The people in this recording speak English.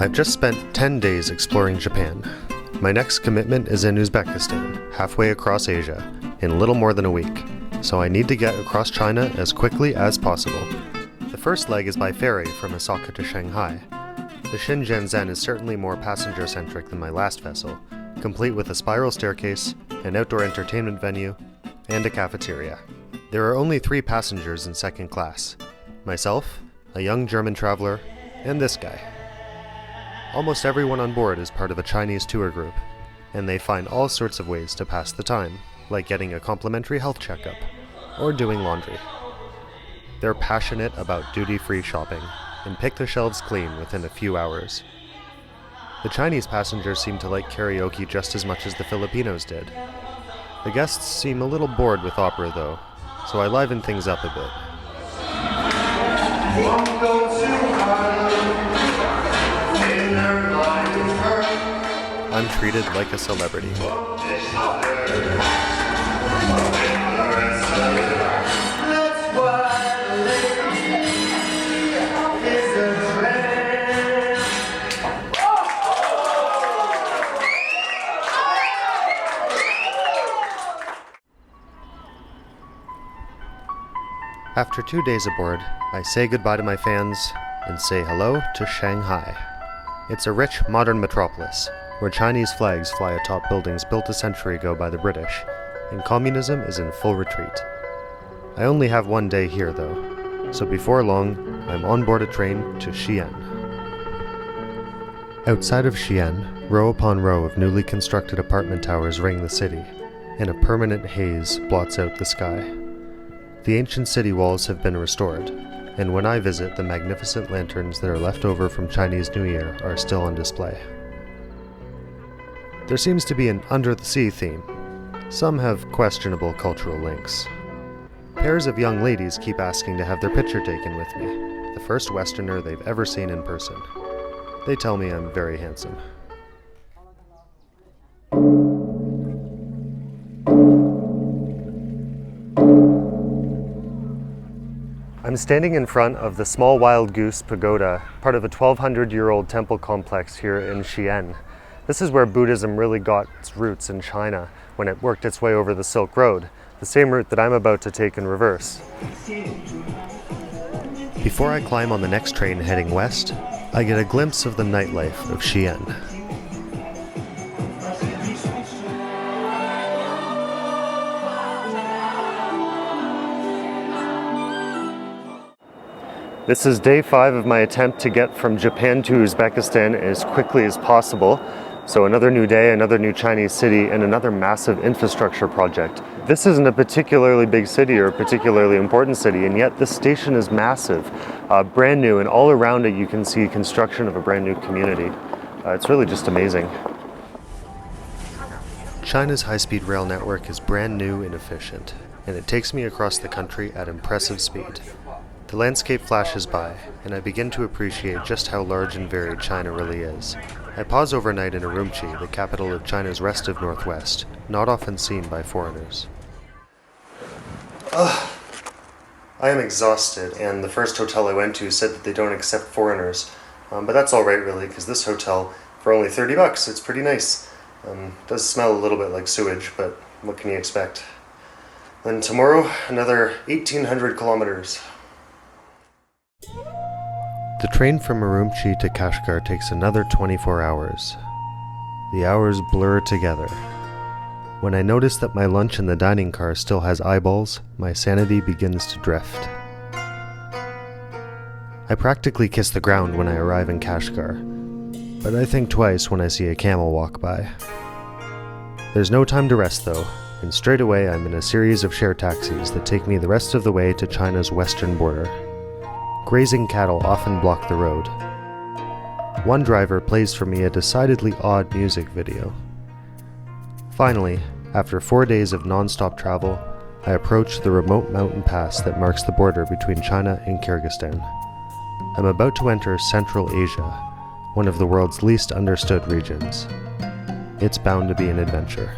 I've just spent 10 days exploring Japan. My next commitment is in Uzbekistan, halfway across Asia, in little more than a week, so I need to get across China as quickly as possible. The first leg is by ferry from Osaka to Shanghai. The Shenzhen is certainly more passenger-centric than my last vessel, complete with a spiral staircase, an outdoor entertainment venue, and a cafeteria. There are only 3 passengers in second class: myself, a young German traveler, and this guy. Almost everyone on board is part of a Chinese tour group, and they find all sorts of ways to pass the time, like getting a complimentary health checkup, or doing laundry. They're passionate about duty-free shopping, and pick the shelves clean within a few hours. The Chinese passengers seem to like karaoke just as much as the Filipinos did. The guests seem a little bored with opera though, so I liven things up a bit. I'm treated like a celebrity. After 2 days aboard, I say goodbye to my fans and say hello to Shanghai. It's a rich, modern metropolis, where Chinese flags fly atop buildings built a century ago by the British, and communism is in full retreat. I only have 1 day here though, so before long, I'm on board a train to Xi'an. Outside of Xi'an, row upon row of newly constructed apartment towers ring the city, and a permanent haze blots out the sky. The ancient city walls have been restored, and when I visit, the magnificent lanterns that are left over from Chinese New Year are still on display. There seems to be an under-the-sea theme. Some have questionable cultural links. Pairs of young ladies keep asking to have their picture taken with me, the first Westerner they've ever seen in person. They tell me I'm very handsome. I'm standing in front of the Small Wild Goose Pagoda, part of a 1,200-year-old temple complex here in Xi'an. This is where Buddhism really got its roots in China when it worked its way over the Silk Road, the same route that I'm about to take in reverse. Before I climb on the next train heading west, I get a glimpse of the nightlife of Xi'an. This is day 5 of my attempt to get from Japan to Uzbekistan as quickly as possible. So another new day, another new Chinese city, and another massive infrastructure project. This isn't a particularly big city or a particularly important city, and yet this station is massive, brand new, and all around it you can see construction of a brand new community. It's really just amazing. China's high-speed rail network is brand new and efficient, and it takes me across the country at impressive speed. The landscape flashes by, and I begin to appreciate just how large and varied China really is. I pause overnight in Urumqi, the capital of China's restive northwest, not often seen by foreigners. I am exhausted, and the first hotel I went to said that they don't accept foreigners. But that's alright really, because this hotel, for only $30, it's pretty nice. Does smell a little bit like sewage, but what can you expect? Then tomorrow, another 1,800 kilometers. The train from Urumqi to Kashgar takes another 24 hours. The hours blur together. When I notice that my lunch in the dining car still has eyeballs, my sanity begins to drift. I practically kiss the ground when I arrive in Kashgar, but I think twice when I see a camel walk by. There's no time to rest though, and straight away I'm in a series of share taxis that take me the rest of the way to China's western border. Grazing cattle often block the road. One driver plays for me a decidedly odd music video. Finally, after 4 days of non-stop travel, I approach the remote mountain pass that marks the border between China and Kyrgyzstan. I'm about to enter Central Asia, one of the world's least understood regions. It's bound to be an adventure.